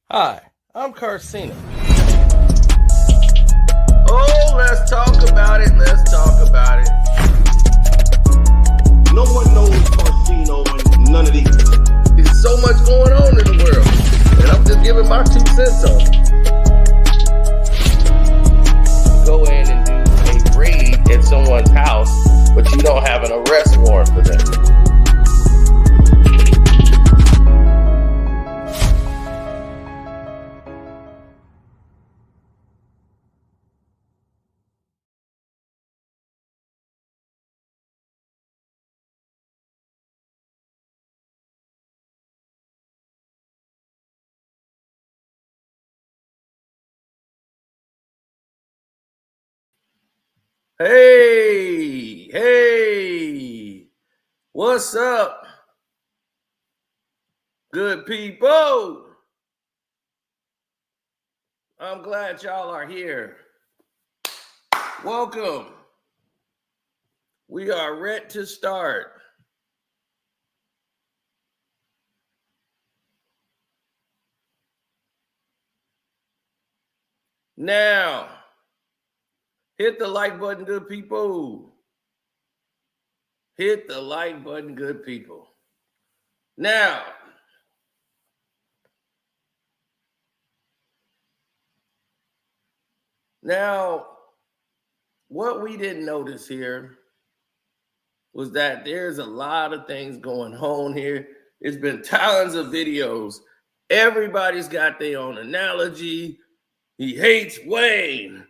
Hi, I'm Carcina. Oh, let's talk about it. Let's talk about it. No one knows Carcino and none of these. There's so much going on in the world, and I'm just giving my 2 cents on it. Go in and do a raid at someone's house, but you don't have an arrest warrant for them. Hey, what's up, good people? I'm glad y'all are here. Welcome. We are ready to start. Now, hit the like button, good people. Hit the like button, good people. Now, what we didn't notice here was that there's a lot of things going on here. It's been tons of videos. Everybody's got their own analogy. He hates Wayne.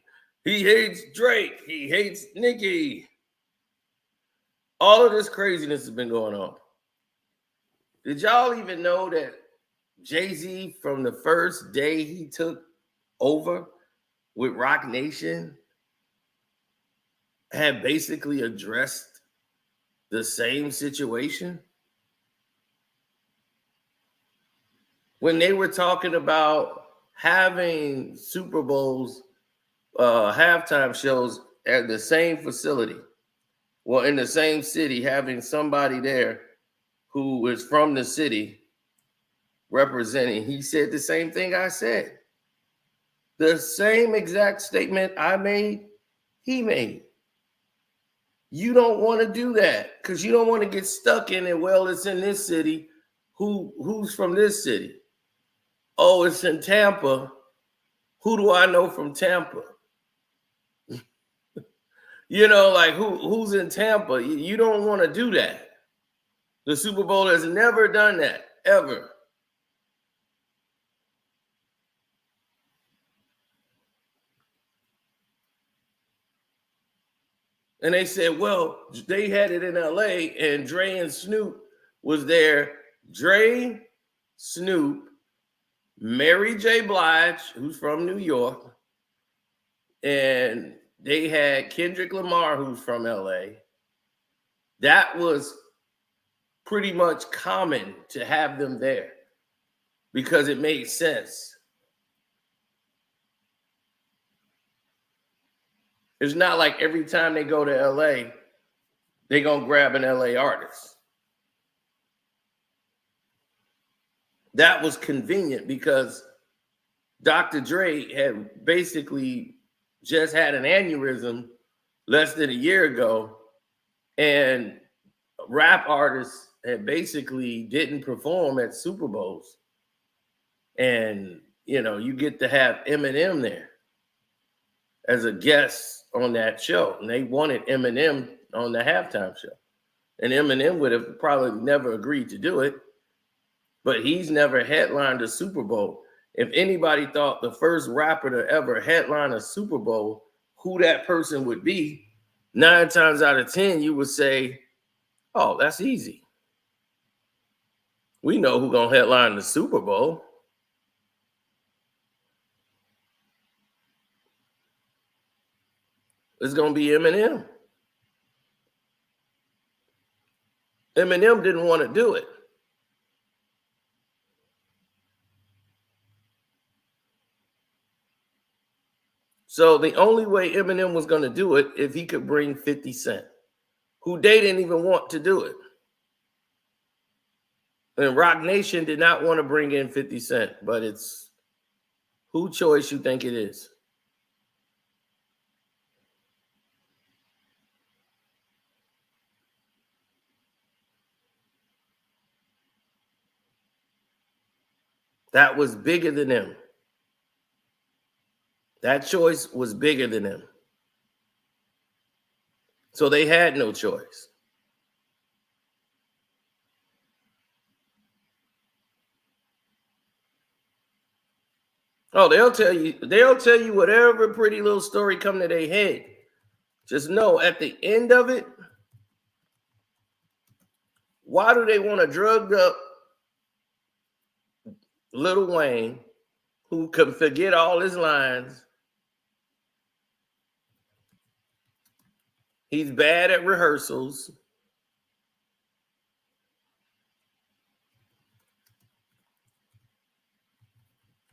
He hates Drake. He hates Nicki. All of this craziness has been going on. Did y'all even know that Jay-Z, from the first day he took over with Roc Nation, had basically addressed the same situation? When they were talking about having Super Bowls, halftime shows at the same facility, well, in the same city, having somebody there who is from the city representing, he said the same thing I said. The same exact statement I made, he made. You don't want to do that because you don't want to get stuck in it. Well, it's in this city. Who's from this city? Oh, it's in Tampa. Who do I know from Tampa? You know, like who's in Tampa? You don't want to do that. The Super Bowl has never done that, ever. And they said, well, they had it in LA and Dre and Snoop was there. Dre, Snoop, Mary J. Blige, who's from New York, and they had Kendrick Lamar, who's from LA. That was pretty much common to have them there because it made sense. It's not like every time they go to LA, they're going to grab an LA artist. That was convenient because Dr. Dre had basically just had an aneurysm less than a year ago, and rap artists had basically didn't perform at Super Bowls. And, you know, you get to have Eminem there as a guest on that show. And they wanted Eminem on the halftime show. And Eminem would have probably never agreed to do it, but he's never headlined a Super Bowl. If anybody thought the first rapper to ever headline a Super Bowl, who that person would be, 9 times out of 10, you would say, oh, that's easy. We know who's going to headline the Super Bowl. It's going to be Eminem. Eminem didn't want to do it. So the only way Eminem was going to do it if he could bring 50 Cent, who they didn't even want to do it. And Roc Nation did not want to bring in 50 Cent, but it's Who choice you think it is? That was bigger than them. That choice was bigger than them. So they had no choice. Oh, they'll tell you whatever pretty little story come to their head. Just know at the end of it, why do they want to drug up Lil Wayne, who can forget all his lines? He's bad at rehearsals.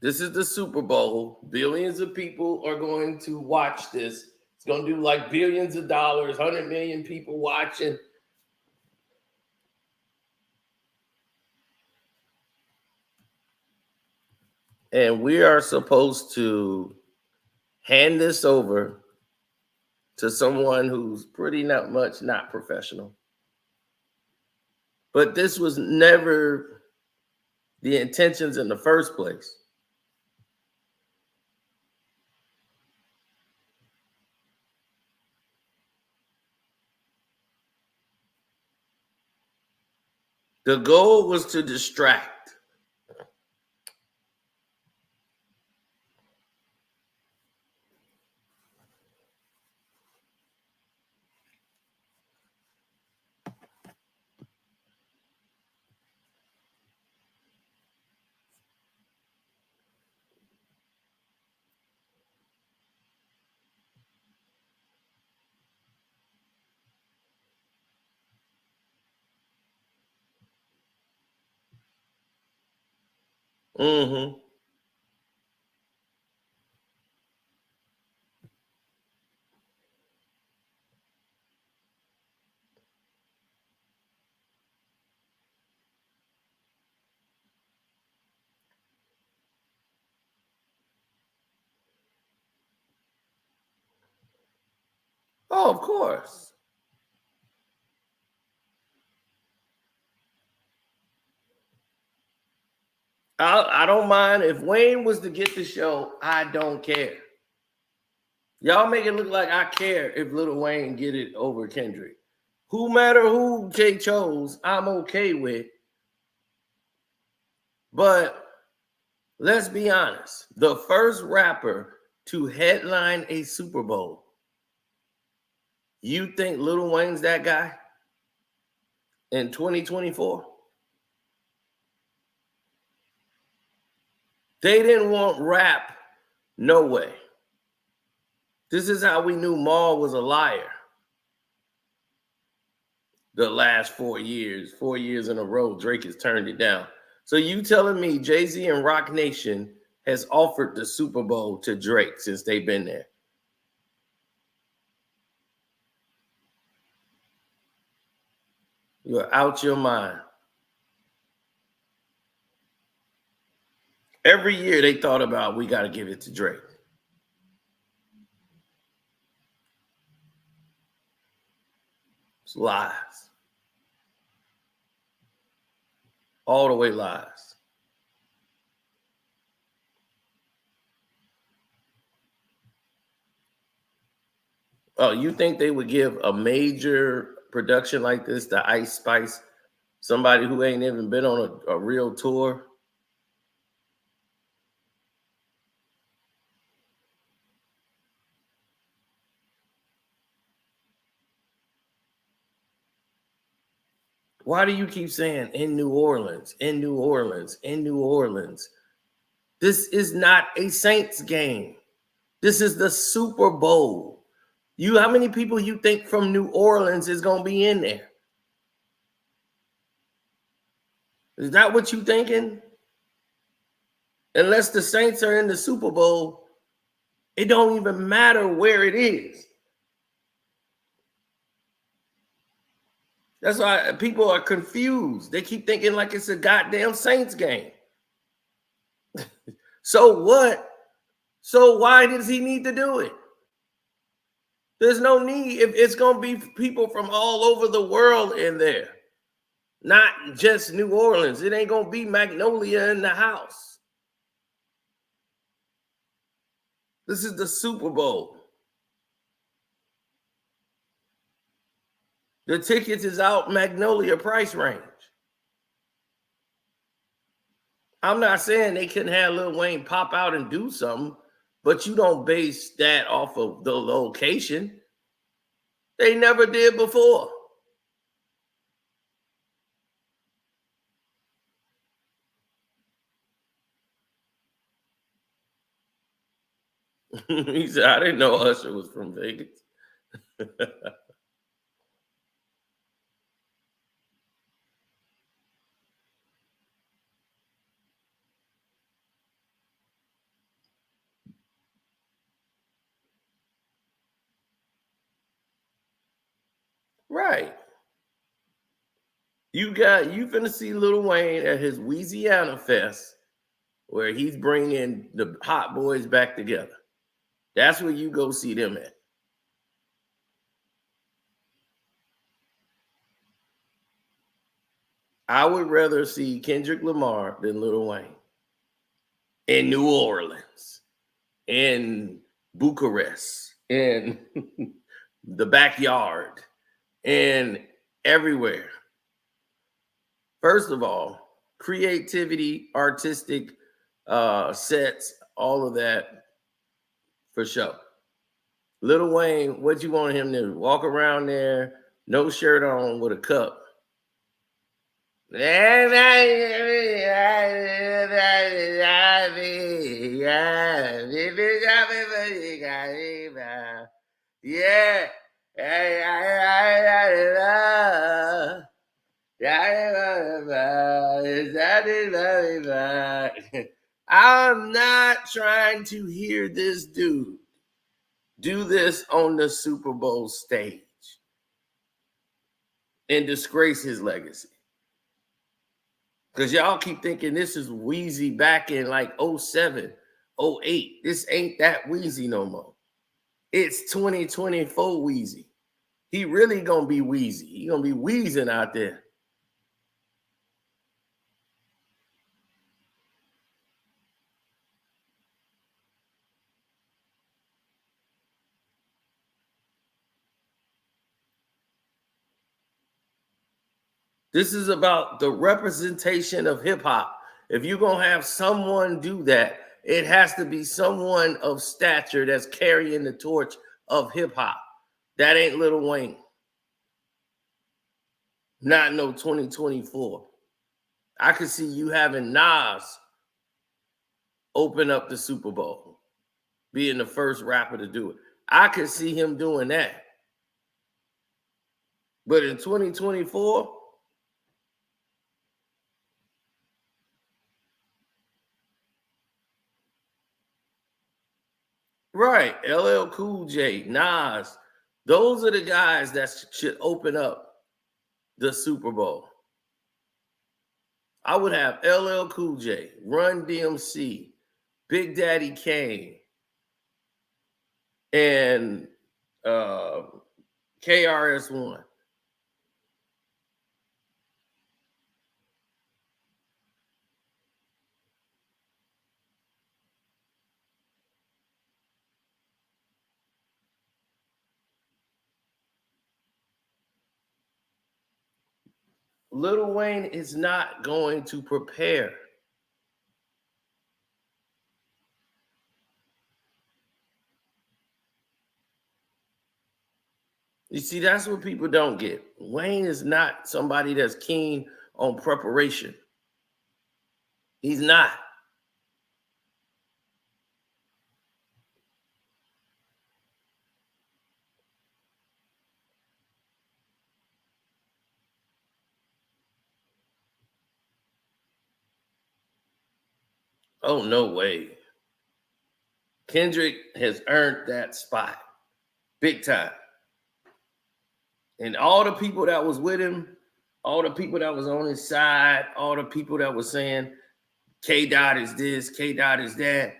This is the Super Bowl. Billions of people are going to watch this. It's going to do like billions of dollars, 100 million people watching. And we are supposed to hand this over to someone who's pretty not professional. But this was never the intentions in the first place. The goal was to distract. Mm-hmm. Oh, of course. I don't mind if Wayne was to get the show. I don't care. Y'all make it look like I care if Lil Wayne get it over Kendrick. Who matter who Jay chose, I'm okay with. But let's be honest. The first rapper to headline a Super Bowl. You think Lil Wayne's that guy in 2024? They didn't want rap. No way. This is how we knew Maul was a liar. The last 4 years in a row, Drake has turned it down. So you telling me Jay-Z and Rock Nation has offered the Super Bowl to Drake since they've been there? You're out your mind. Every year they thought about, we got to give it to Drake. It's lies. All the way lies. Oh, you think they would give a major production like this to Ice Spice, somebody who ain't even been on a real tour? Why do you keep saying in New Orleans, in New Orleans, in New Orleans? This is not a Saints game. This is the Super Bowl. How many people you think from New Orleans is going to be in there? Is that what you thinking? Unless the Saints are in the Super Bowl, it don't even matter where it is. That's why people are confused. They keep thinking like it's a goddamn Saints game. So what So why does he need to do it? There's no need. If it's going to be people from all over the world in there, not just New Orleans. It ain't going to be Magnolia in the house. This is the Super Bowl. The tickets is out Magnolia price range. I'm not saying they couldn't have Lil Wayne pop out and do something, but you don't base that off of the location. They never did before. He said, I didn't know Usher was from Vegas. Right. You finna see Lil Wayne at his Louisiana Fest where he's bringing the hot boys back together. That's where you go see them at. I would rather see Kendrick Lamar than Lil Wayne in New Orleans, in Bucharest, in the backyard, and everywhere. First of all, creativity, artistic sets, all of that for sure. Lil Wayne, what you want him to walk around there, no shirt on with a cup? Yeah. I'm not trying to hear this dude do this on the Super Bowl stage and disgrace his legacy. Because y'all keep thinking this is Weezy back in like 07, 08. This ain't that Weezy no more. It's 2024 Weezy. He really gonna be Weezy. He gonna be wheezing out there. This is about the representation of hip hop. If you're going to have someone do that, it has to be someone of stature that's carrying the torch of hip hop. That ain't Lil Wayne. Not no 2024. I could see you having Nas open up the Super Bowl, being the first rapper to do it. I could see him doing that. But in 2024, right, LL Cool J, Nas, those are the guys that should open up the Super Bowl. I would have LL Cool J, Run DMC, Big Daddy Kane, and KRS-One. Lil Wayne is not going to prepare. You see, that's what people don't get. Wayne is not somebody that's keen on preparation. He's not. Oh, no way. Kendrick has earned that spot big time. And all the people that was with him, all the people that was on his side, all the people that was saying K-Dot is this, K-Dot is that,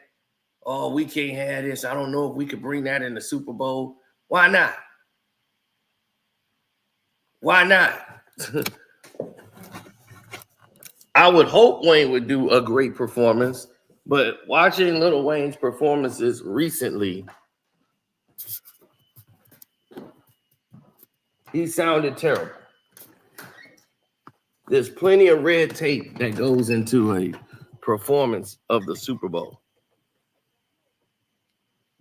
oh, we can't have this. I don't know if we could bring that in the Super Bowl. Why not? Why not? I would hope Wayne would do a great performance, but watching Lil Wayne's performances recently, he sounded terrible. There's plenty of red tape that goes into a performance of the Super Bowl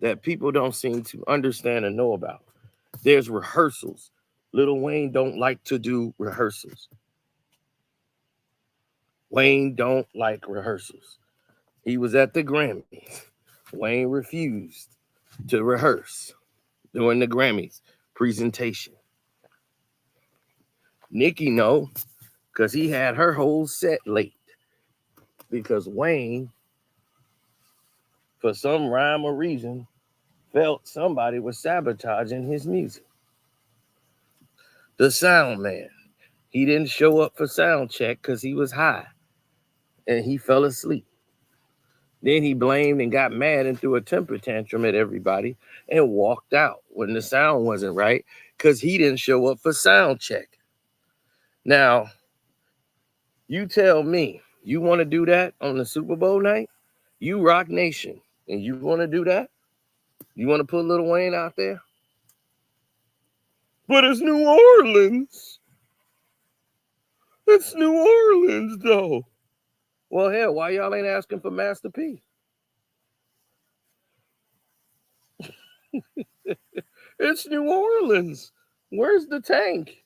that people don't seem to understand and know about. There's rehearsals. Lil Wayne don't like to do rehearsals. Wayne don't like rehearsals. He was at the Grammys. Wayne refused to rehearse during the Grammys presentation. Nikki know, because he had her whole set late. Because Wayne, for some rhyme or reason, felt somebody was sabotaging his music. The sound man, he didn't show up for sound check because he was high and he fell asleep. Then he blamed and got mad and threw a temper tantrum at everybody and walked out when the sound wasn't right because he didn't show up for sound check. Now, you tell me, you want to do that on the Super Bowl night? You Rock Nation, and you want to do that? You want to put Lil Wayne out there? But it's New Orleans. It's New Orleans, though. Well, hell, why y'all ain't asking for Master P? It's New Orleans. Where's the tank?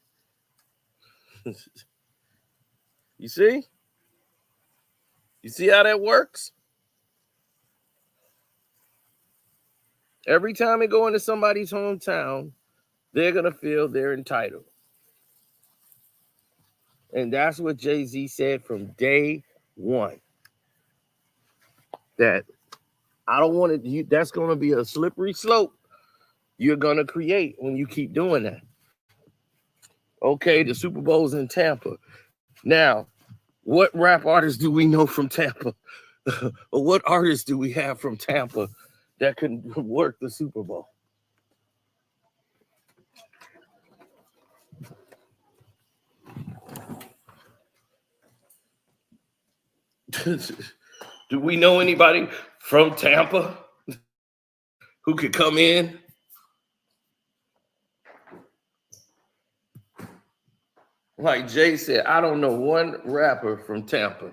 You see? You see how that works? Every time they go into somebody's hometown, they're going to feel they're entitled. And that's what Jay-Z said from day one. That I don't want to, that's going to be a slippery slope you're going to create when you keep doing that. Okay, the Super Bowl's in Tampa. Now, what rap artists do we know from Tampa? Or what artists do we have from Tampa that can work the Super Bowl? Do we know anybody from Tampa who could come in? Like Jay said, I don't know one rapper from Tampa.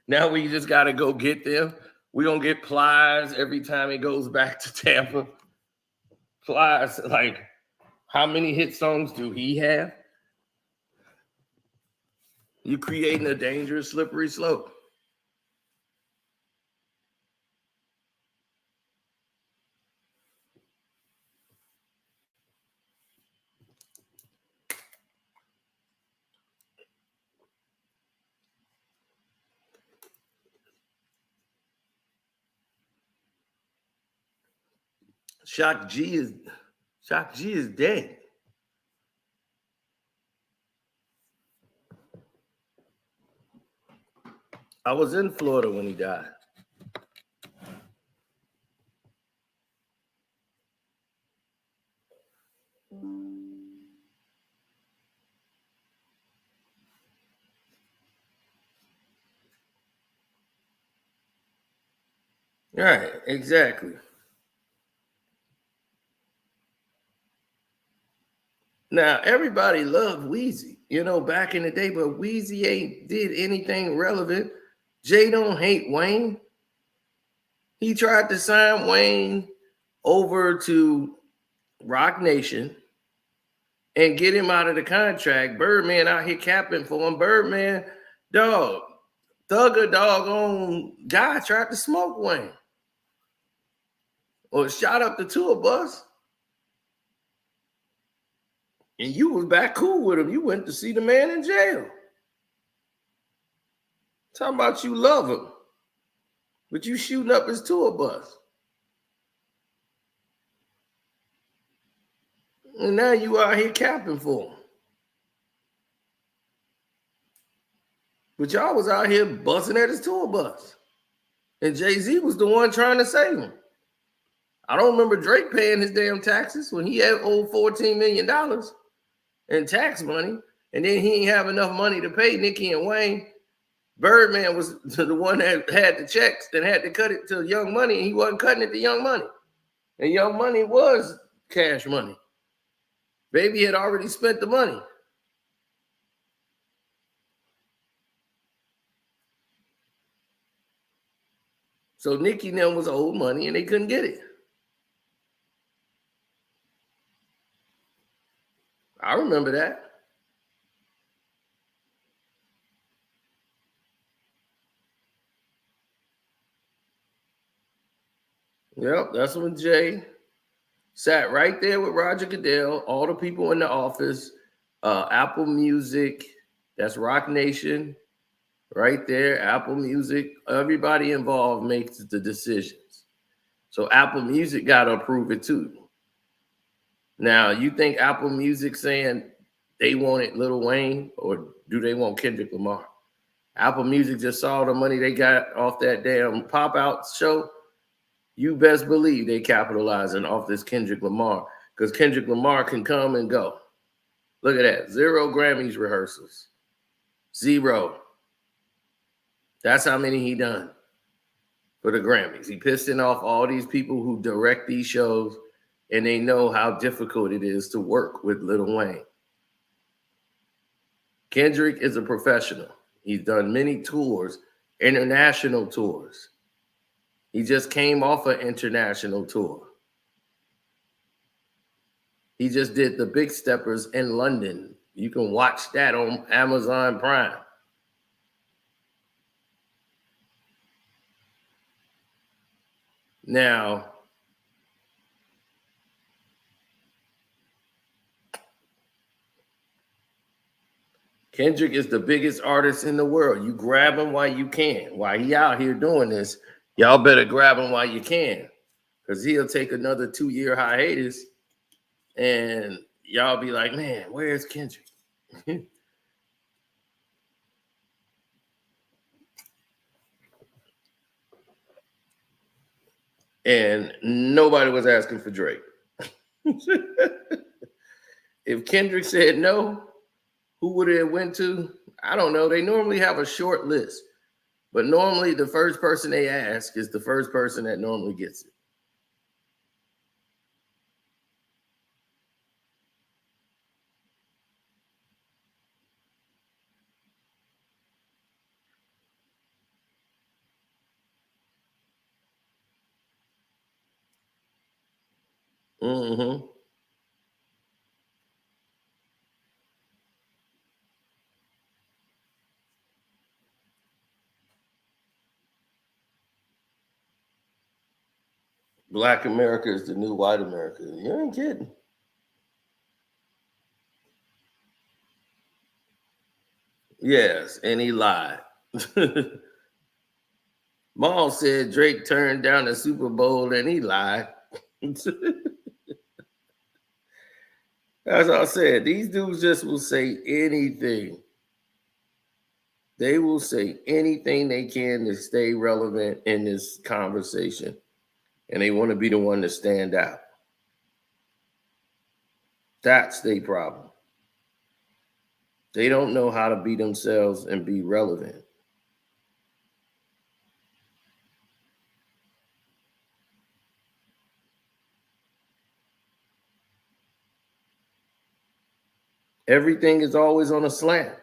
Now we just got to go get them. We're going to get Plies every time it goes back to Tampa. Plies, like, how many hit songs do he have? You're creating a dangerous, slippery slope. Shock G is dead. I was in Florida when he died. Right, exactly. Now, everybody loved Weezy, back in the day, but Weezy ain't did anything relevant. Jay don't hate Wayne. He tried to sign Wayne over to Rock Nation and get him out of the contract. Birdman out here capping for him. Birdman, dog, thugger doggone guy tried to smoke Wayne or shot up the tour bus. And you was back cool with him. You went to see the man in jail. Talking about you love him, but you shooting up his tour bus. And now you out here capping for him. But y'all was out here busting at his tour bus. And Jay-Z was the one trying to save him. I don't remember Drake paying his damn taxes when he had owed $14 million in tax money. And then he didn't have enough money to pay Nicki and Wayne. Birdman was the one that had the checks and had to cut it to Young Money, and he wasn't cutting it to Young Money. And Young Money was cash money. Baby had already spent the money. So Nicki and them was old money and they couldn't get it. I remember that. Yep, that's when Jay sat right there with Roger Goodell, all the people in the office, Apple Music, that's Rock Nation, right there, Apple Music. Everybody involved makes the decisions. So Apple Music got to approve it too. Now, you think Apple Music saying they wanted Lil Wayne, or do they want Kendrick Lamar? Apple Music just saw the money they got off that damn pop-out show. You best believe they capitalizing off this Kendrick Lamar, because Kendrick Lamar can come and go. Look at that. 0 Grammys rehearsals. 0. That's how many he done for the Grammys. He pissing off all these people who direct these shows, and they know how difficult it is to work with Lil Wayne. Kendrick is a professional. He's done many tours, international tours. He just came off an international tour. He just did the Big Steppers in London. You can watch that on Amazon Prime. Now, Kendrick is the biggest artist in the world. You grab him while you can. While he out here doing this, y'all better grab him while you can, because he'll take another 2-year hiatus and y'all be like, man, where's Kendrick? And nobody was asking for Drake. If Kendrick said no, who would it have went to? I don't know. They normally have a short list, but normally the first person they ask is the first person that normally gets it. Mm-hmm. Black America is the new white America. You ain't kidding. Yes, and he lied. Maul said Drake turned down the Super Bowl and he lied. As I said, these dudes just will say anything. They will say anything they can to stay relevant in this conversation. And they want to be the one to stand out. That's their problem. They don't know how to be themselves and be relevant. Everything is always on a slant.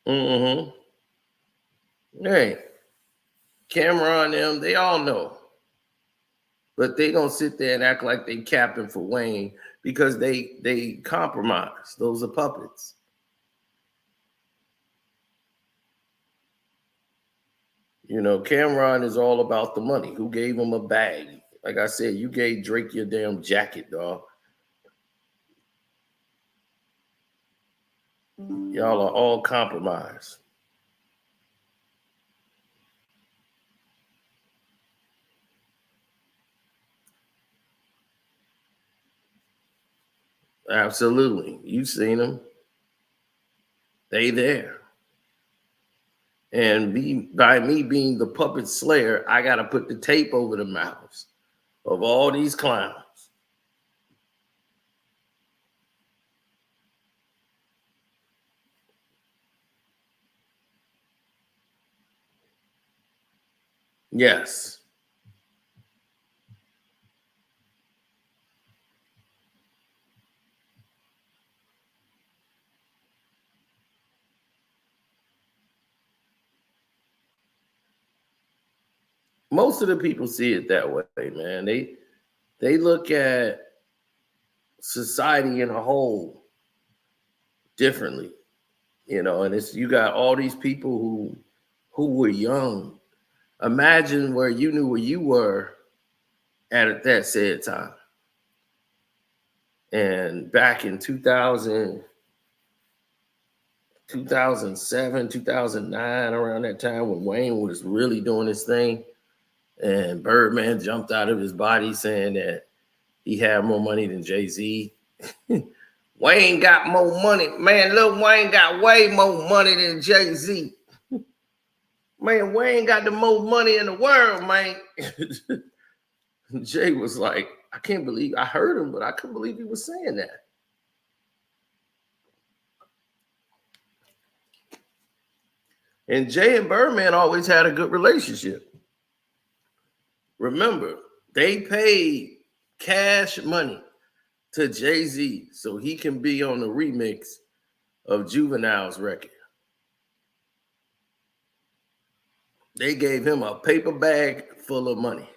Mm-hmm. Hey, Cameron, them, they all know. But they don't sit there and act like they capping for Wayne because they compromise. Those are puppets. You know, Cameron is all about the money. Who gave him a bag? Like I said, you gave Drake your damn jacket, dog. Y'all are all compromised. Absolutely. You've seen them. They there. And by me being the puppet slayer, I got to put the tape over the mouths of all these clowns. Yes. Most of the people see it that way, man. They look at society in a whole differently, you know, and it's you got all these people who were young. Imagine where you knew where you were at that said time. And back in 2007, 2009, around that time when Wayne was really doing his thing, and Birdman jumped out of his body saying that he had more money than Jay-Z. Wayne got more money. Man, Lil Wayne got way more money than Jay-Z. Man, Wayne got the most money in the world, man. Jay was like, I can't believe, I heard him, but I couldn't believe he was saying that. And Jay and Birdman always had a good relationship. Remember, they paid cash money to Jay-Z so he can be on the remix of Juvenile's record. They gave him a paper bag full of money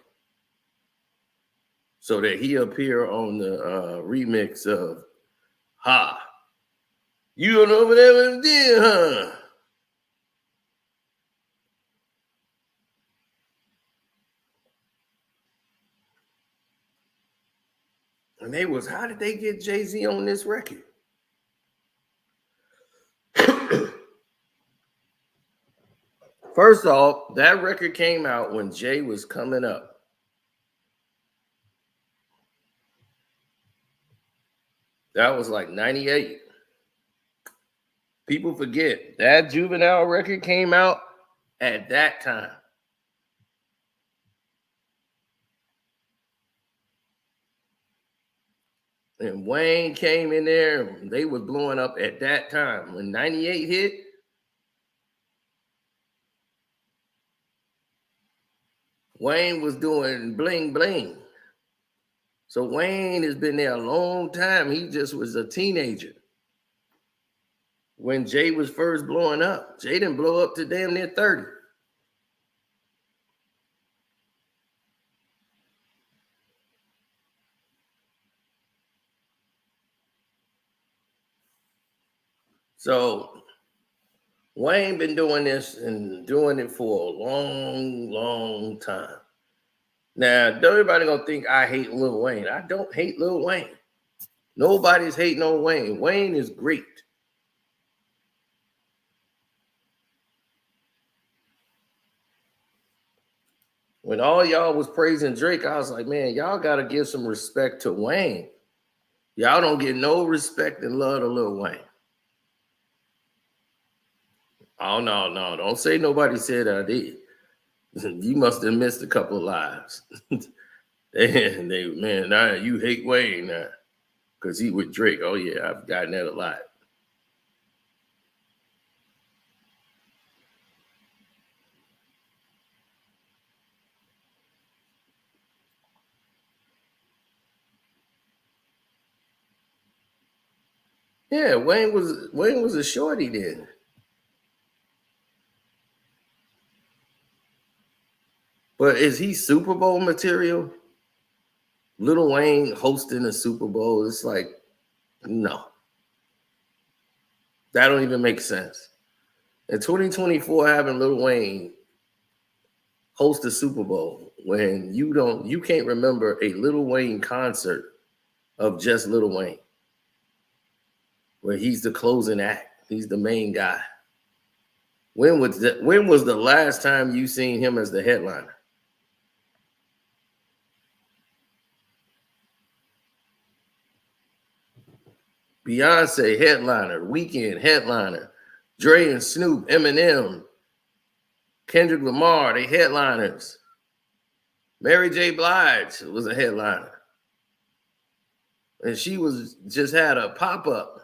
so that he appear on the remix of Ha. You don't know what ever did, huh? And they was, how did they get Jay-Z on this record? First off, that record came out when Jay was coming up. That was like 98. People forget that Juvenile record came out at that time. And Wayne came in there. They was blowing up at that time. When 98 hit, Wayne was doing bling bling. So Wayne has been there a long time. He just was a teenager when Jay was first blowing up. Jay didn't blow up to damn near 30. So Wayne been doing this and doing it for a long, long time. Now, don't everybody gonna think I hate Lil Wayne. I don't hate Lil Wayne. Nobody's hating on Wayne. Wayne is great. When all y'all was praising Drake, I was like, man, y'all gotta give some respect to Wayne. Y'all don't get no respect and love to Lil Wayne. Oh, no, don't say nobody said I did. You must have missed a couple of lives. Man, now you hate Wayne now because he with Drake. Oh, yeah, I've gotten that a lot. Yeah, Wayne was a shorty then. But is he Super Bowl material? Lil Wayne hosting a Super Bowl, it's like, no. That don't even make sense. In 2024, having Lil Wayne host a Super Bowl when you can't remember a Lil Wayne concert of just Lil Wayne, where he's the closing act. He's the main guy. When was the last time you seen him as the headliner? Beyonce headliner, Weeknd headliner, Dre and Snoop, Eminem, Kendrick Lamar, they headliners. Mary J. Blige was a headliner. And she was just had a pop-up.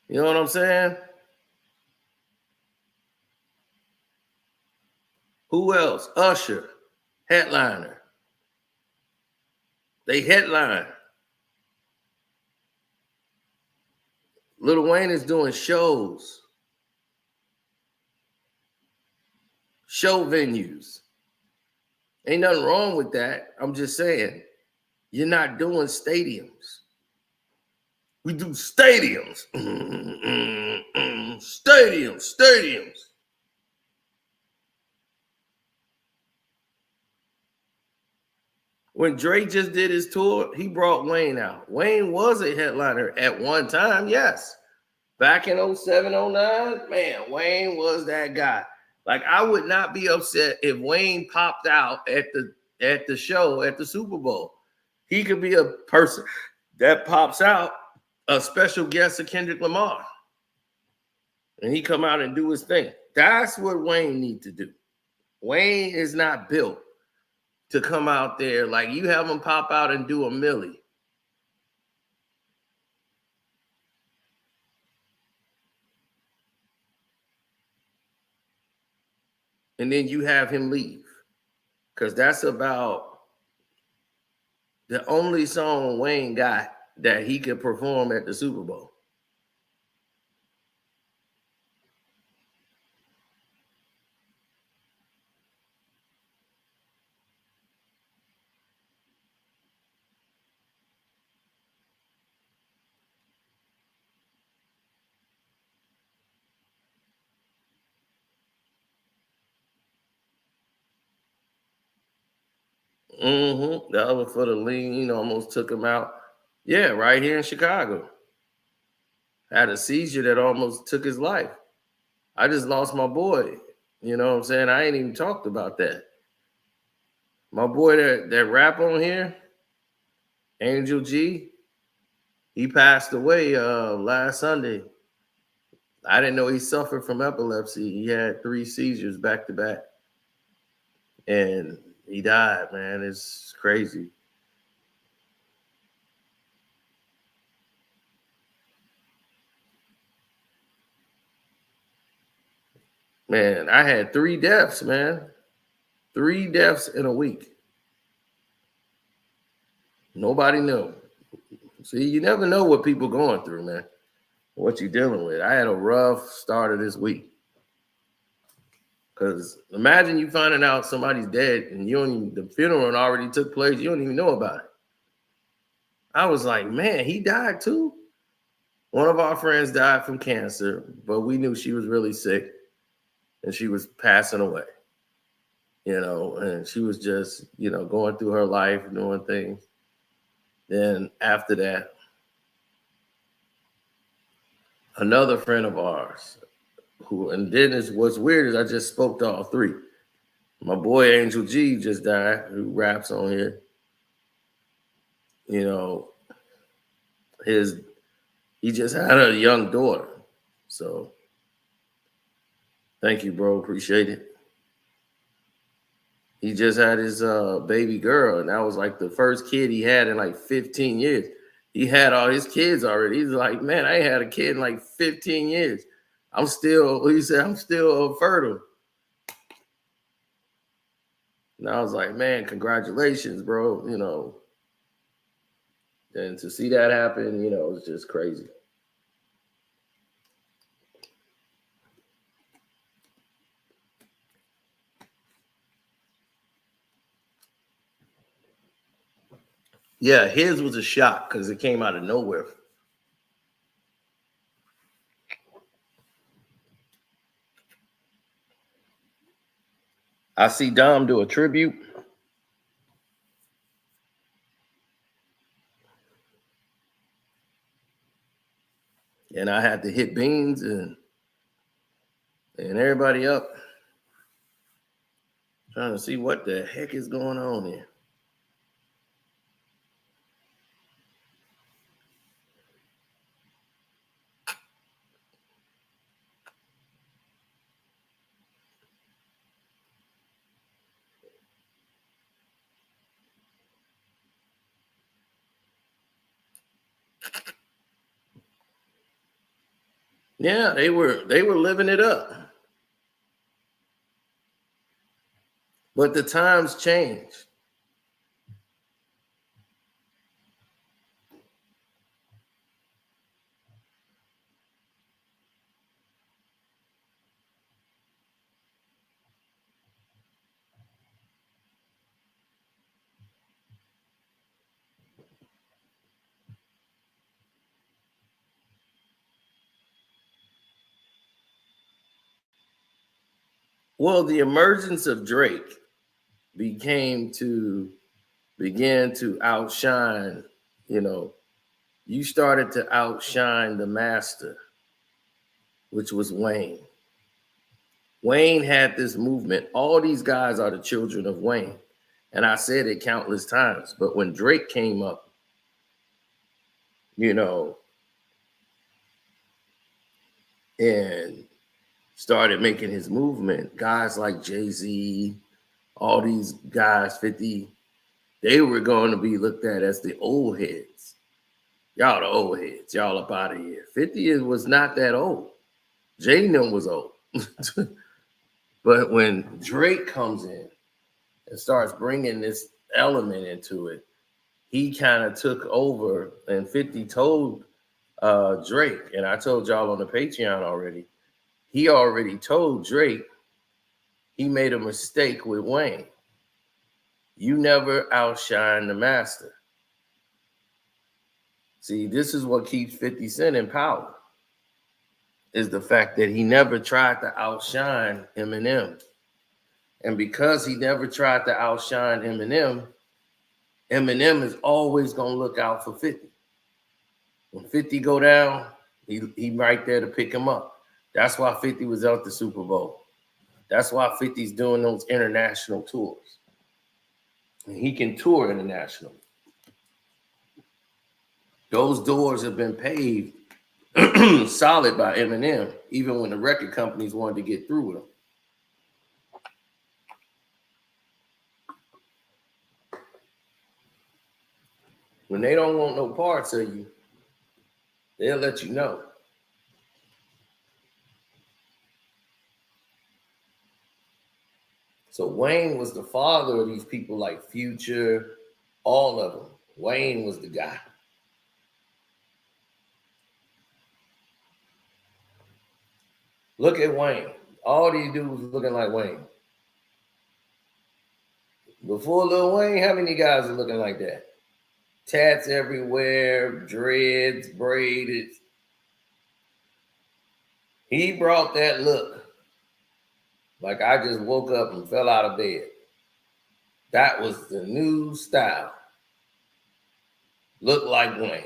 You know what I'm saying? Who else? Usher, headliner. They headline. Lil Wayne is doing shows. Show venues. Ain't nothing wrong with that. I'm just saying, you're not doing stadiums. We do stadiums. Stadiums. When Drake just did his tour, he brought Wayne out. Wayne was a headliner at one time, yes. Back in 07, 09, man, Wayne was that guy. Like, I would not be upset if Wayne popped out at the show at the Super Bowl. He could be a person that pops out, a special guest of Kendrick Lamar. And he come out and do his thing. That's what Wayne need to do. Wayne is not built to come out there like you have him pop out and do a milli. And then you have him leave. Because that's about the only song Wayne got that he could perform at the Super Bowl. The other for the lean, almost took him out. Yeah, right here in Chicago. Had a seizure that almost took his life. I just lost my boy. You know what I'm saying? I ain't even talked about that. My boy that rap on here, Angel G, he passed away last Sunday. I didn't know he suffered from epilepsy. He had 3 seizures back to back. And he died, man. It's crazy. Man, I had 3 deaths, man. 3 deaths in a week. Nobody knew. See, you never know what people going through, man. What you dealing with. I had a rough start of this week. Because imagine you finding out somebody's dead and the funeral already took place. You don't even know about it. I was like, man, he died too. One of our friends died from cancer, but we knew she was really sick and she was passing away. And she was just, going through her life, doing things. Then after that, another friend of ours, what's weird is I just spoke to all 3. My boy Angel G just died, who raps on here. He just had a young daughter. So thank you, bro. Appreciate it. He just had his baby girl, and that was like the first kid he had in like 15 years. He had all his kids already. He's like, man, I ain't had a kid in like 15 years. I'm still fertile. And I was like, man, congratulations, bro. And to see that happen, it's just crazy. Yeah, his was a shock because it came out of nowhere. I see Dom do a tribute. And I had to hit Beans and everybody up, trying to see what the heck is going on here. Yeah, they were living it up. But the times changed. Well, the emergence of Drake began to outshine, you started to outshine the master, which was Wayne. Wayne had this movement. All these guys are the children of Wayne. And I said it countless times, but when Drake came up, and started making his movement, guys like Jay-Z, all these guys, 50, they were going to be looked at as the old heads. Y'all the old heads. Y'all up out of here. 50 was not that old. J-Nim was old. But when Drake comes in and starts bringing this element into it, he kind of took over, and 50 told Drake, and I told y'all on the Patreon already, he already told Drake he made a mistake with Wayne. You never outshine the master. See, this is what keeps 50 Cent in power, is the fact that he never tried to outshine Eminem. And because he never tried to outshine Eminem, Eminem is always going to look out for 50. When 50 go down, he right there to pick him up. That's why 50 was out the Super Bowl. That's why 50's doing those international tours. And he can tour internationally. Those doors have been paved solid by Eminem, even when the record companies wanted to get through with him. When they don't want no parts of you, they'll let you know. So Wayne was the father of these people like Future, all of them. Wayne was the guy. Look at Wayne. All these dudes looking like Wayne. Before Lil Wayne, how many guys are looking like that? Tats everywhere, dreads, braided. He brought that look. Like I just woke up and fell out of bed. That was the new style. Look like Wayne.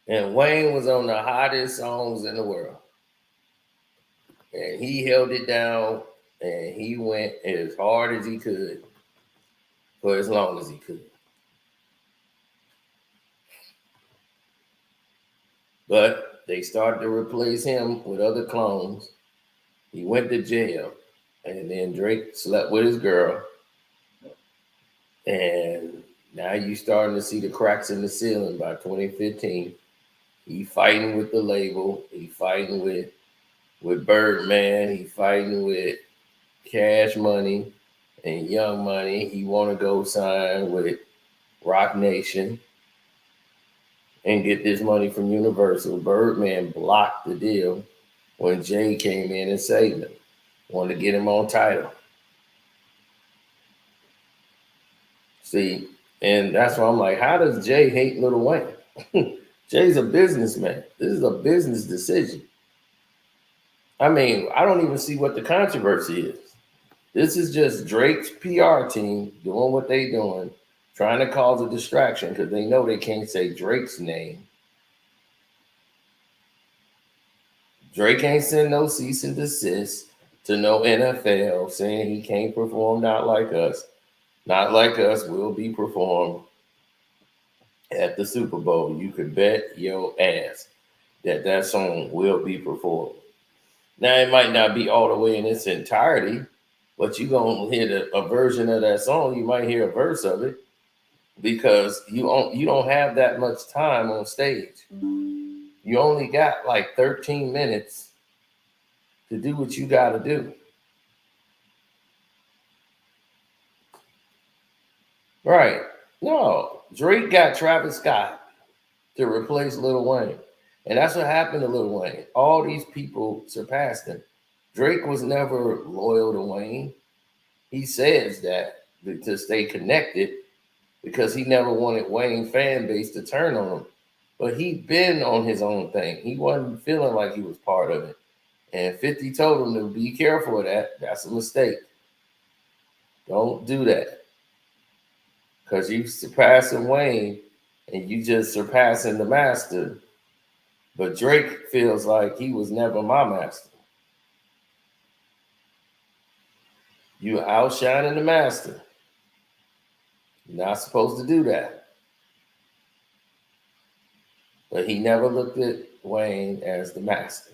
And Wayne was on the hottest songs in the world. And he held it down and he went as hard as he could for as long as he could. But they started to replace him with other clones. He went to jail. And then Drake slept with his girl. And now you starting to see the cracks in the ceiling by 2015. He fighting with the label. He fighting with Birdman. He fighting with Cash Money and Young Money. He want to go sign with Rock Nation and get this money from Universal. Birdman blocked the deal when Jay came in and saved him. Wanted to get him on title. See, and that's why I'm like, how does Jay hate Lil Wayne? Jay's a businessman. This is a business decision. I mean, I don't even see what the controversy is. This is just Drake's PR team doing what they doing, trying to cause a distraction because they know they can't say Drake's name. Drake ain't send no cease and desist to no NFL saying he can't perform Not Like Us. Not Like Us will be performed at the Super Bowl. You can bet your ass that song will be performed. Now, it might not be all the way in its entirety, but you're going to hear a version of that song. You might hear a verse of it because you don't have that much time on stage. You only got like 13 minutes to do what you got to do. Right. No, Drake got Travis Scott to replace Lil Wayne. And that's what happened to Lil Wayne. All these people surpassed him. Drake was never loyal to Wayne. He says that to stay connected because he never wanted Wayne fan base to turn on him. But he'd been on his own thing. He wasn't feeling like he was part of it. And 50 told him to be careful of that. That's a mistake. Don't do that. Because you surpassing Wayne and you just surpassing the master. But Drake feels like he was never my master. You outshining the master. You're not supposed to do that. But he never looked at Wayne as the master.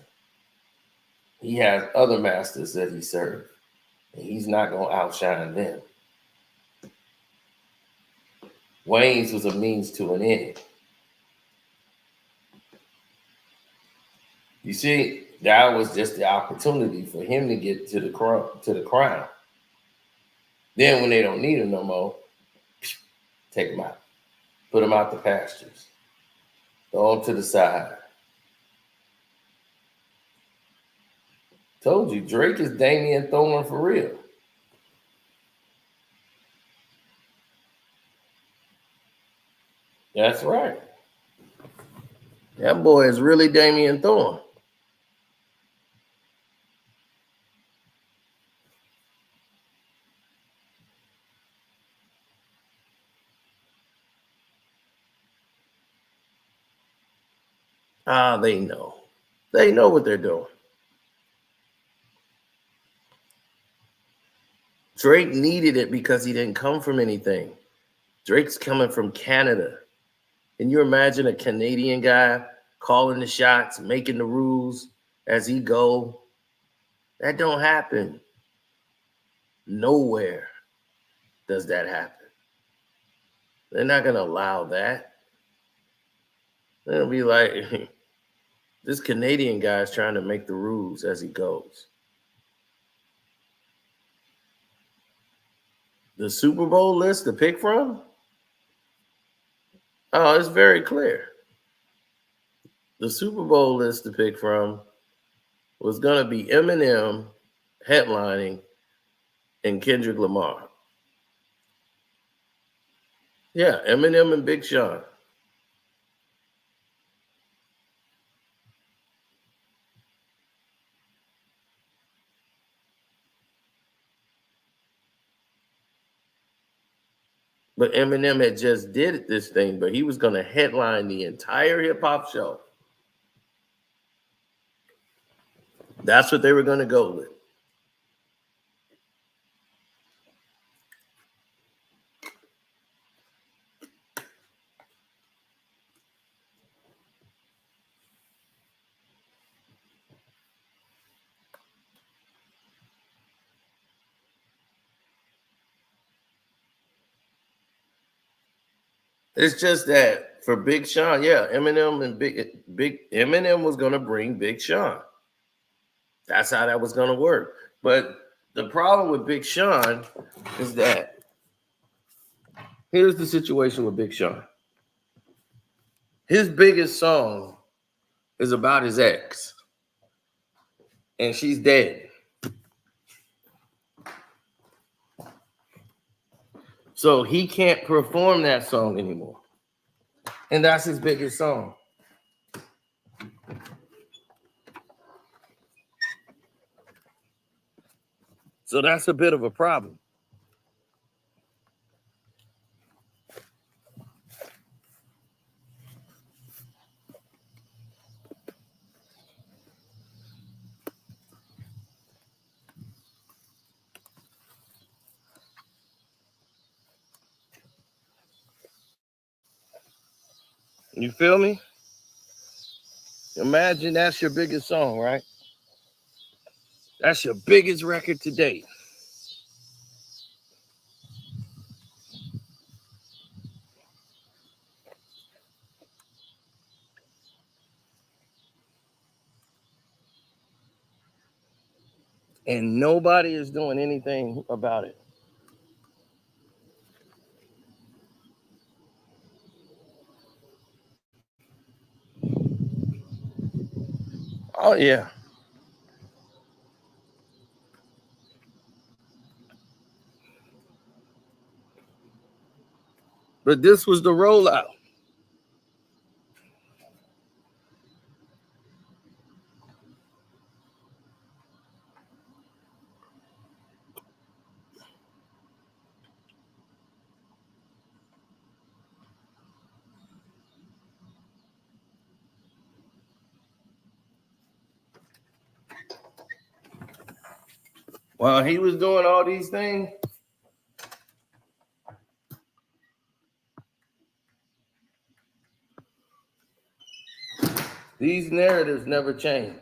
He has other masters that he served. And he's not going to outshine them. Wayne's was a means to an end. You see, that was just the opportunity for him to get to the crown. Then when they don't need him no more, take him out. Put him out the pastures. Throw him to the side. Told you, Drake is Damian Thorne for real. That's right. That boy is really Damian Thorne. They know. They know what they're doing. Drake needed it because he didn't come from anything. Drake's coming from Canada. Can you imagine a Canadian guy calling the shots, making the rules as he go? That don't happen. Nowhere does that happen. They're not going to allow that. They'll be like, this Canadian guy is trying to make the rules as he goes. The Super Bowl list to pick from? Oh, it's very clear. The Super Bowl list to pick from was going to be Eminem headlining and Kendrick Lamar. Yeah, Eminem and Big Sean. But Eminem had just did this thing, but he was going to headline the entire hip-hop show. That's what they were going to go with. It's just that for Big Sean, yeah, Eminem and Big Eminem was going to bring Big Sean. That's how that was going to work. But the problem with Big Sean is that here's the situation with Big Sean. His biggest song is about his ex, and she's dead. So he can't perform that song anymore. And that's his biggest song. So that's a bit of a problem. You feel me? Imagine that's your biggest song, right? That's your biggest record to date. And nobody is doing anything about it. Oh, yeah. But this was the rollout. While he was doing all these things, these narratives never changed.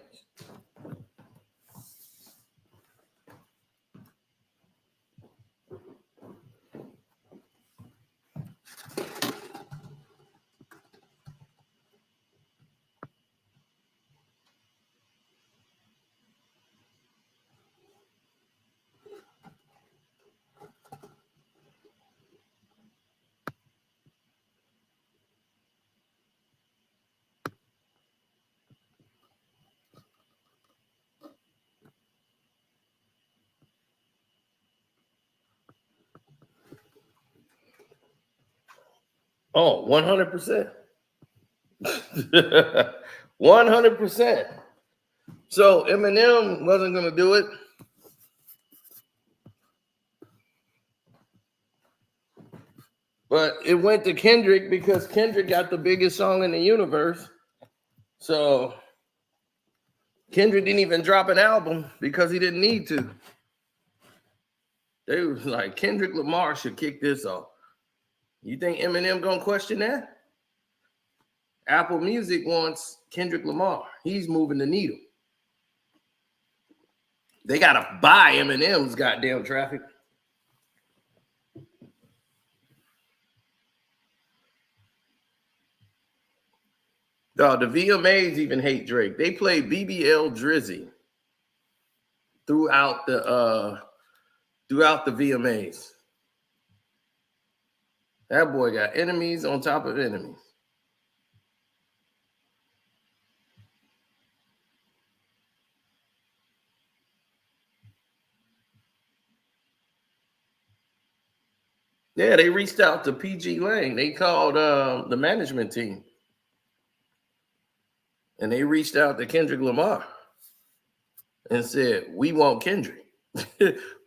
Oh, 100%. 100%. So Eminem wasn't going to do it. But it went to Kendrick because Kendrick got the biggest song in the universe. So Kendrick didn't even drop an album because he didn't need to. They was like, Kendrick Lamar should kick this off. You think Eminem gonna question that? Apple Music wants Kendrick Lamar. He's moving the needle. They gotta buy Eminem's goddamn traffic. No, the VMAs even hate Drake. They play BBL Drizzy throughout the VMAs. That boy got enemies on top of enemies. Yeah, they reached out to PG Lang. They called the management team. And they reached out to Kendrick Lamar and said, we want Kendrick.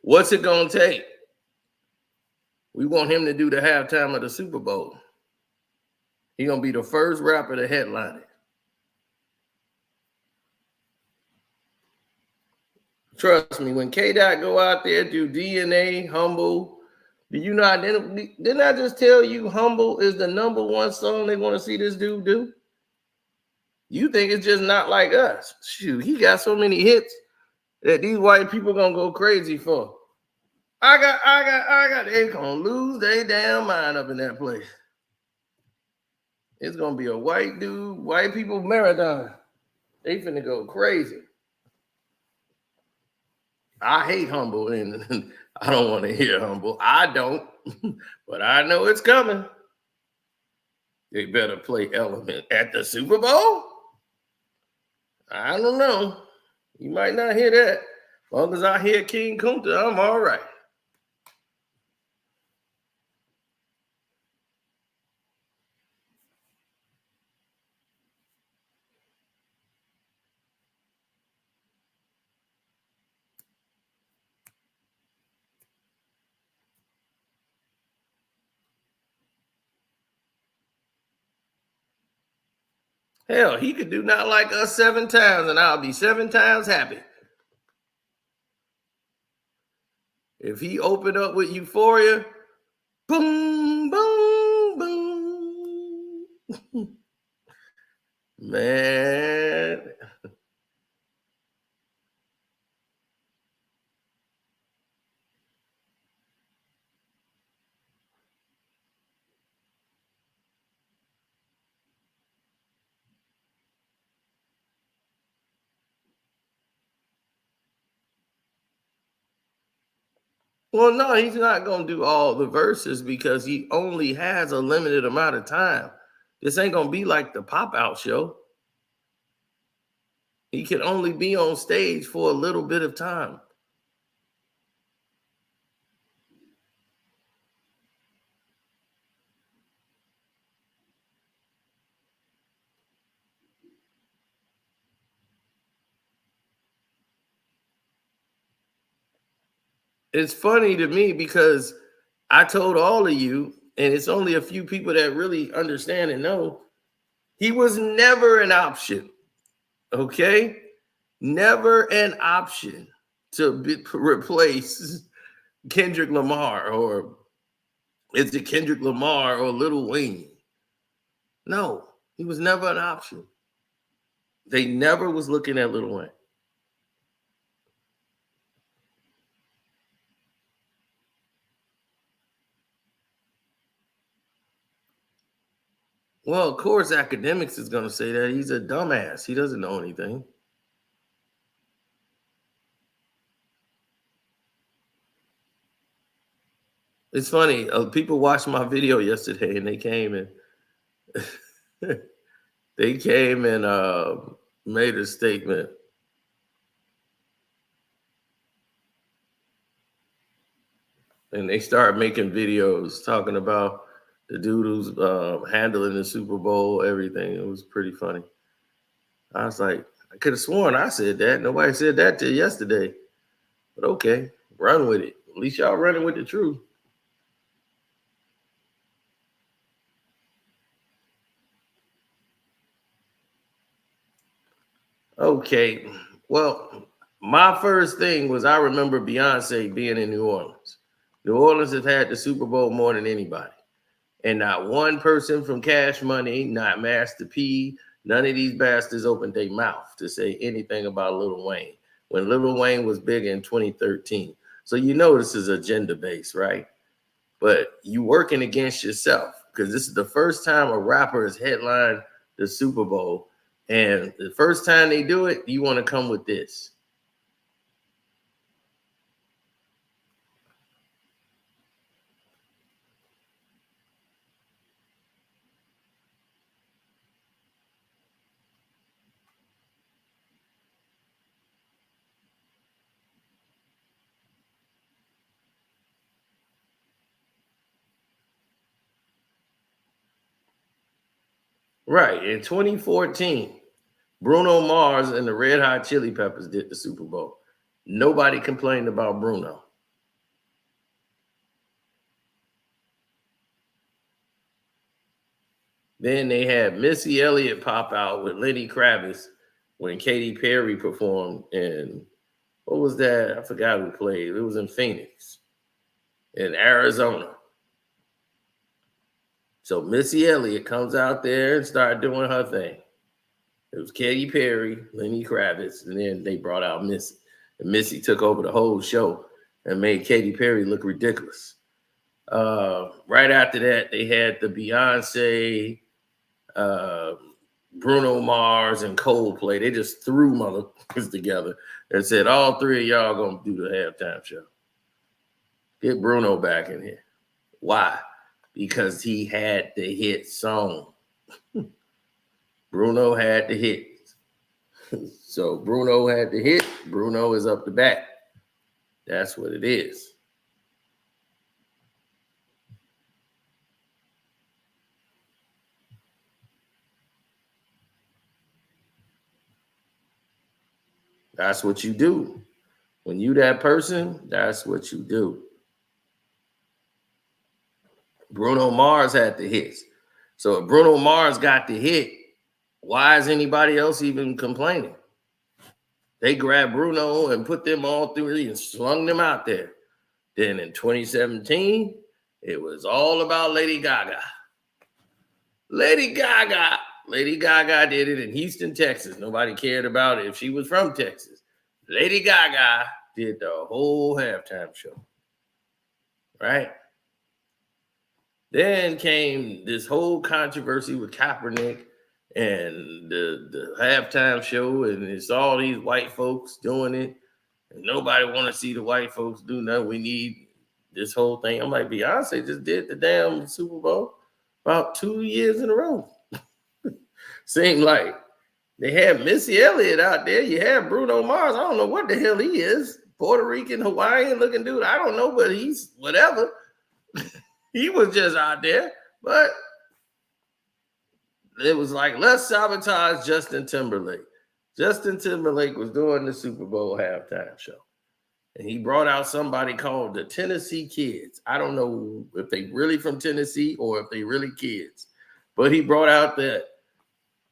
What's it going to take? We want him to do the halftime of the Super Bowl. He's going to be the first rapper to headline it. Trust me, when K-Dot go out there, do DNA, Humble, do you not, didn't I just tell you Humble is the #1 song they want to see this dude do? You think it's just not like us. Shoot, he got so many hits that these white people gonna go crazy for. I got, they gonna lose their damn mind up in that place. It's gonna be a white dude, white people marathon. They finna go crazy. I hate Humble, and I don't want to hear Humble. I don't, but I know it's coming. They better play Element at the Super Bowl. I don't know. You might not hear that. As long as I hear King Kunta, I'm all right. Hell, he could do Not Like Us 7 times, and I'll be 7 times happy. If he opened up with Euphoria, boom, boom, boom. Man. Well, no, he's not going to do all the verses because he only has a limited amount of time. This ain't going to be like the pop-out show. He can only be on stage for a little bit of time. It's funny to me because I told all of you, and it's only a few people that really understand and know, he was never an option. Okay? Never an option to replace Kendrick Lamar, or is it Kendrick Lamar or Lil Wayne? No, he was never an option. They never was looking at Lil Wayne. Well, of course, academics is going to say that. He's a dumbass. He doesn't know anything. It's funny. People watched my video yesterday, and they came and made a statement. And they started making videos talking about the dude who's handling the Super Bowl, everything. It was pretty funny. I was like, I could have sworn I said that. Nobody said that till yesterday. But okay, run with it. At least y'all running with the truth. Okay, well, my first thing was I remember Beyonce being in New Orleans. New Orleans has had the Super Bowl more than anybody. And not one person from Cash Money, not Master P, none of these bastards opened their mouth to say anything about Lil Wayne when Lil Wayne was big in 2013. So you know this is agenda-based, right? But you working against yourself because this is the first time a rapper has headlined the Super Bowl. And the first time they do it, you want to come with this. Right. In 2014, Bruno Mars and the Red Hot Chili Peppers did the Super Bowl. Nobody complained about Bruno. Then they had Missy Elliott pop out with Lenny Kravitz when Katy Perry performed in, what was that? I forgot who played. It was in Phoenix, in Arizona. So Missy Elliott comes out there and started doing her thing. It was Katy Perry, Lenny Kravitz, and then they brought out Missy. And Missy took over the whole show and made Katy Perry look ridiculous. Right after that, they had the Beyonce, Bruno Mars, and Coldplay. They just threw motherfuckers together and said, all three of y'all gonna do the halftime show. Get Bruno back in here. Why? Because he had the hit song. Bruno had the hit. So Bruno had the hit. Bruno is up the bat. That's what it is. That's what you do. When you that person, that's what you do. Bruno Mars had the hits. So if Bruno Mars got the hit, why is anybody else even complaining? They grabbed Bruno and put them all three and slung them out there. Then in 2017, it was all about Lady Gaga. Lady Gaga did it in Houston, Texas. Nobody cared about it if she was from Texas. Lady Gaga did the whole halftime show. Right? Then came this whole controversy with Kaepernick and the halftime show, and it's all these white folks doing it. And nobody want to see the white folks do nothing. We need this whole thing. I'm like, Beyonce just did the damn Super Bowl about 2 years in a row. Seemed like they had Missy Elliott out there. You had Bruno Mars. I don't know what the hell he is. Puerto Rican, Hawaiian looking dude. I don't know, but he's whatever. He was just out there. But it was like, let's sabotage Justin Timberlake. Justin Timberlake was doing the Super Bowl halftime show. And he brought out somebody called the Tennessee Kids. I don't know if they really from Tennessee or if they really kids. But he brought out that,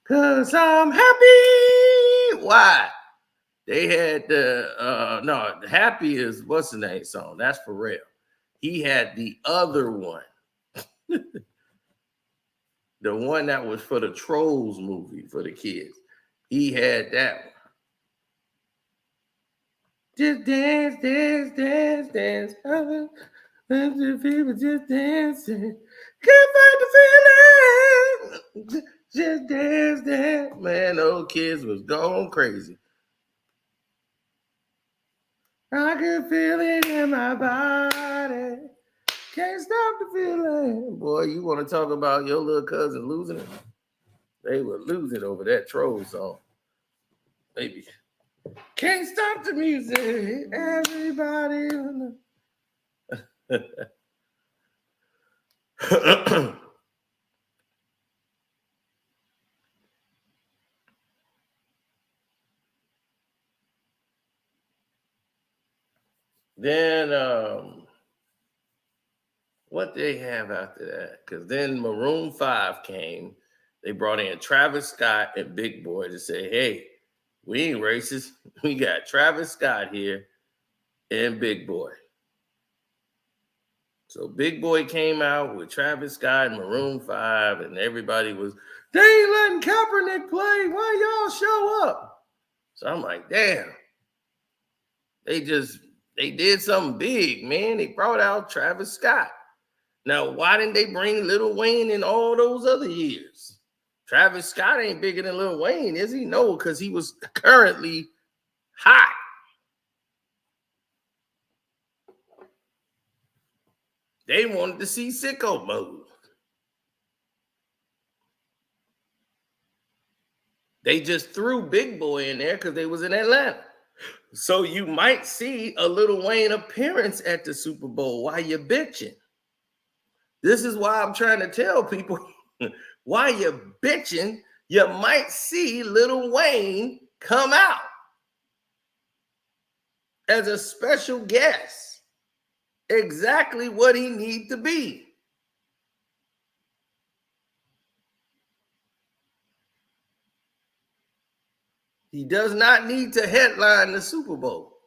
'cause I'm happy. Why? They had the Happy is what's the name song? That's for real. He had the other one. The one that was for the Trolls movie for the kids. He had that one. Just dance, dance, dance, dance. And the people just dancing. Can't fight the feeling. Just dance, dance. Man, those kids was going crazy. I can feel it in my body. Can't stop the feeling. Boy, you want to talk about your little cousin losing it? They were losing over that Troll song. Maybe. Can't stop the music. Everybody. Then what they have after that? Because then Maroon 5 came. They brought in Travis Scott and Big Boy to say, hey, we ain't racist. We got Travis Scott here and Big Boy. So Big Boy came out with Travis Scott and Maroon 5, and everybody was, they ain't letting Kaepernick play. Why y'all show up? So I'm like, damn. They did something big, man. They brought out Travis Scott. Now, why didn't they bring Lil Wayne in all those other years? Travis Scott ain't bigger than Lil Wayne, is he? No, because he was currently hot. They wanted to see Sicko Mode. They just threw Big Boy in there because they was in Atlanta. So you might see a Lil Wayne appearance at the Super Bowl while you're bitching. This is why I'm trying to tell people, while you're bitching, you might see Lil Wayne come out as a special guest. Exactly what he needs to be. He does not need to headline the Super Bowl.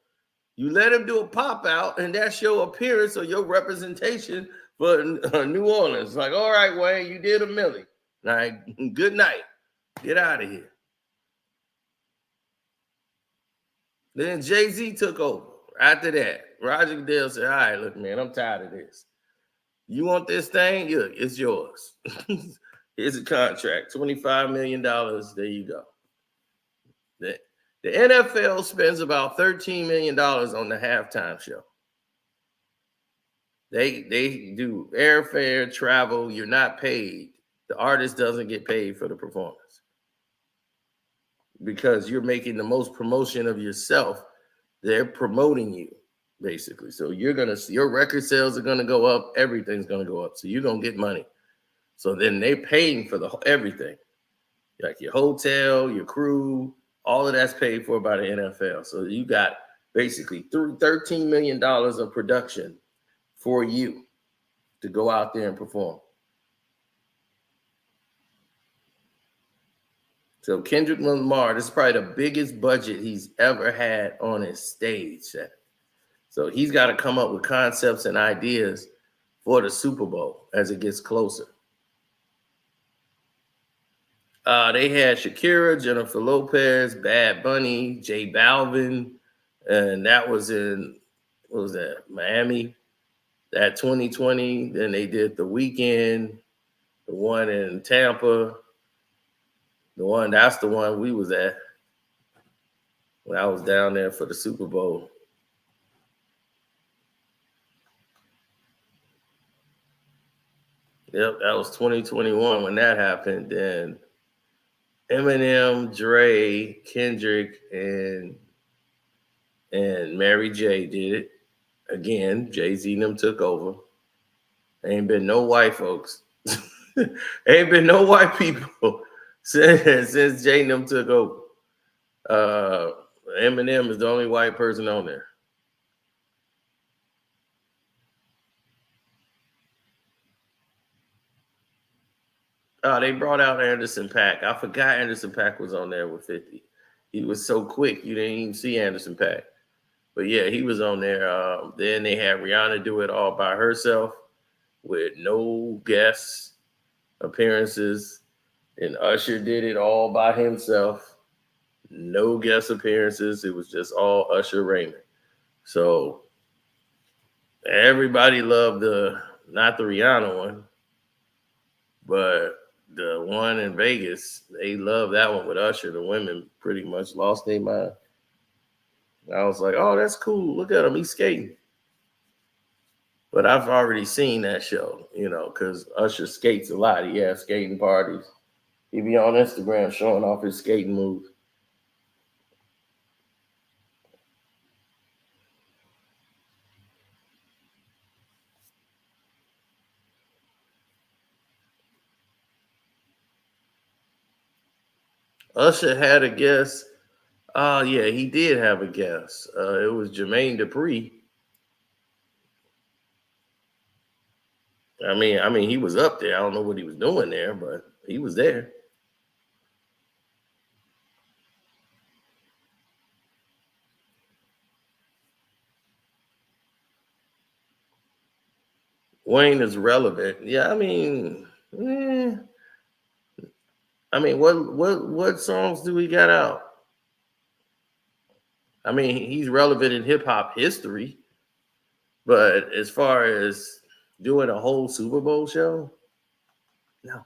You let him do a pop out, and that's your appearance or your representation for New Orleans. Like, all right, Wayne, you did a milli. Like, good night. Get out of here. Then Jay-Z took over. After that, Roger Goodell said, all right, look, man, I'm tired of this. You want this thing? Yeah, it's yours. Here's a contract, $25 million. There you go. The NFL spends about $13 million on the halftime show. They do airfare, travel. You're not paid. The artist doesn't get paid for the performance because you're making the most promotion of yourself. They're promoting you, basically. So you're going to see your record sales are going to go up. Everything's going to go up. So you're going to get money. So then they're paying for everything, like your hotel, your crew, all of that's paid for by the NFL. So you got basically $13 million of production for you to go out there and perform. So Kendrick Lamar, this is probably the biggest budget he's ever had on his stage set. So he's got to come up with concepts and ideas for the Super Bowl as it gets closer. They had Shakira, Jennifer Lopez, Bad Bunny, J Balvin, and that was in, what was that, Miami, that 2020. Then they did The Weeknd, the one in Tampa, that's the one we was at when I was down there for the Super Bowl. Yep, that was 2021 when that happened. Then Eminem, Dre, Kendrick, and Mary J did it. Again, Jay-Z and them took over. Ain't been no white folks. Ain't been no white people since Jay and them took over. Eminem is the only white person on there. They brought out Anderson .Paak. I forgot Anderson .Paak was on there with 50. He was so quick, you didn't even see Anderson .Paak. But yeah, he was on there. Then they had Rihanna do it all by herself with no guest appearances. And Usher did it all by himself. No guest appearances. It was just all Usher Raymond. So everybody loved not the Rihanna one, but the one in Vegas. They loved that one with Usher. The women pretty much lost their mind. I was like, oh, that's cool. Look at him. He's skating. But I've already seen that show, because Usher skates a lot. He has skating parties. He be on Instagram showing off his skating moves. Usher had a guest. Yeah, he did have a guest. It was Jermaine Dupri. I mean, he was up there. I don't know what he was doing there, but he was there. Wayne is relevant. Yeah, what songs do we got out? He's relevant in hip hop history, but as far as doing a whole Super Bowl show, no.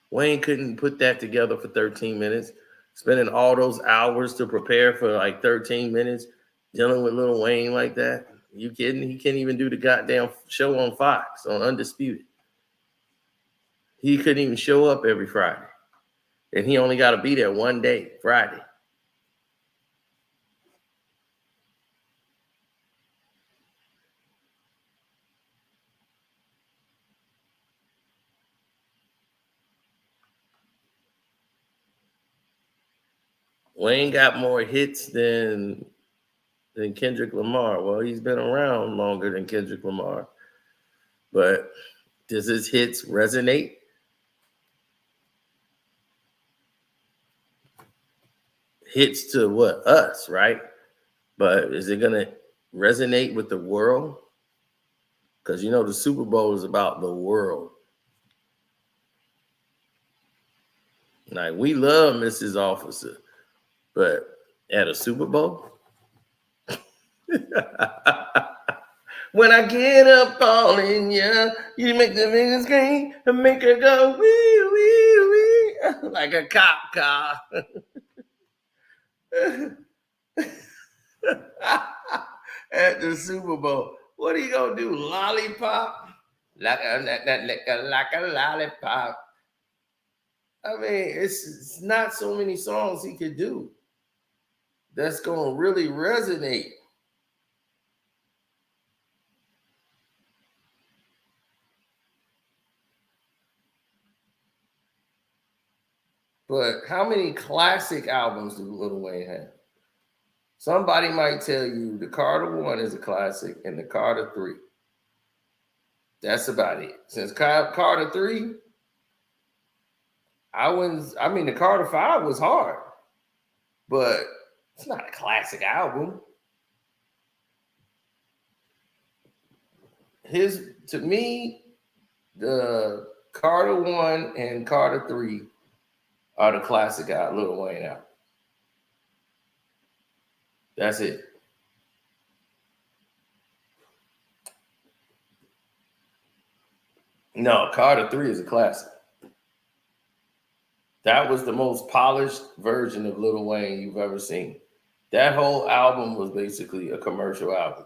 Wayne couldn't put that together for 13 minutes, spending all those hours to prepare for like 13 minutes, dealing with Lil Wayne like that. You kidding? He can't even do the goddamn show on Fox, on Undisputed. He couldn't even show up every Friday. And he only got to be there one day, Friday. Wayne got more hits than Kendrick Lamar. Well, he's been around longer than Kendrick Lamar. But does his hits resonate? Hits to what? Us, right? But is it going to resonate with the world? Because, the Super Bowl is about the world. Like, we love Mrs. Officer, but at a Super Bowl? When I get up all in ya, you make the biggest scream and make her go wee, wee, wee, like a cop car. At the Super Bowl. What are you going to do, lollipop? Like a lollipop. It's not so many songs he could do that's going to really resonate. But how many classic albums do Lil Wayne have? Somebody might tell you the Carter 1 is a classic and the Carter 3. That's about it. Since Carter 3, the Carter 5 was hard, but it's not a classic album. To me, the Carter 1 and Carter 3 are the classic Lil Wayne album. That's it. No, Carter 3 is a classic. That was the most polished version of Lil Wayne you've ever seen. That whole album was basically a commercial album.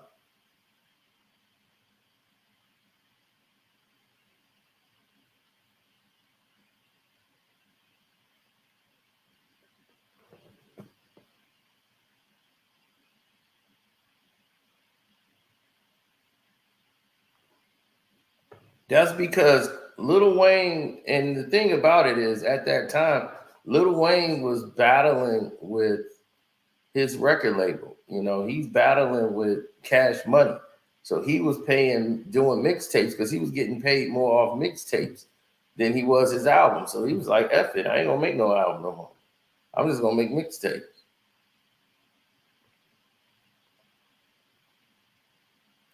That's because Lil Wayne, and the thing about it is, at that time, Lil Wayne was battling with his record label. You know, he's battling with Cash Money. So he was doing mixtapes because he was getting paid more off mixtapes than he was his album. So he was like, F it, I ain't gonna make no album no more. I'm just gonna make mixtapes.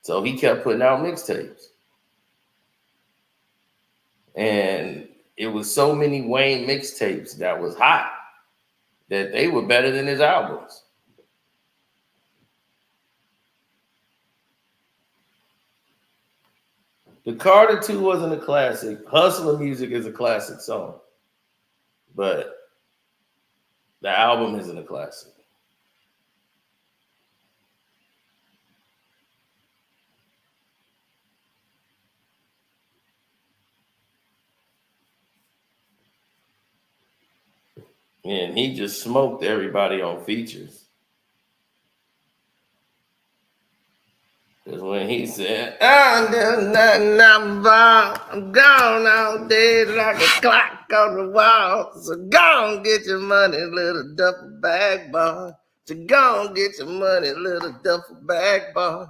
So he kept putting out mixtapes. And it was so many Wayne mixtapes that was hot that they were better than his albums. The Carter 2 wasn't a classic. Hustler Music is a classic song. But the album isn't a classic. And he just smoked everybody on features. Because when he said, "Oh, there's nothing I'm gone all day like a clock on the wall. So go and get your money, little duffel bag boy. So go and get your money, little duffel bag boy.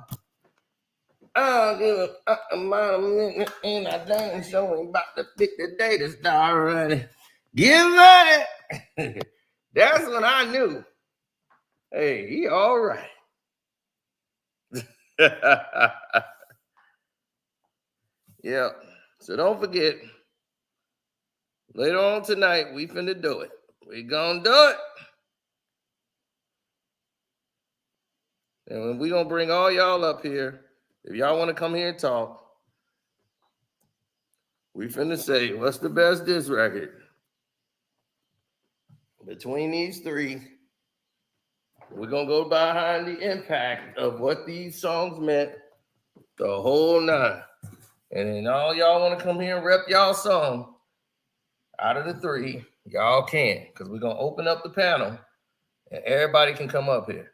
I'll give a amount of minute and I done showing about to pick the day to start running. Give money." That's when I knew, hey, he all right. Yeah. So don't forget, later on tonight, we finna do it. We gonna do it. And we gonna bring all y'all up here. If y'all want to come here and talk, we finna say, what's the best diss record? Between these three, we're gonna go behind the impact of what these songs meant, the whole nine. And then all y'all want to come here and rep y'all song, out of the three, y'all can, because we're gonna open up the panel and everybody can come up here.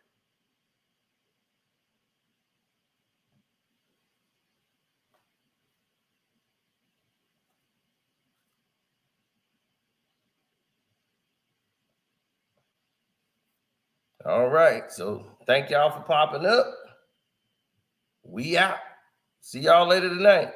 All right, so thank y'all for popping up. We out. See y'all later tonight.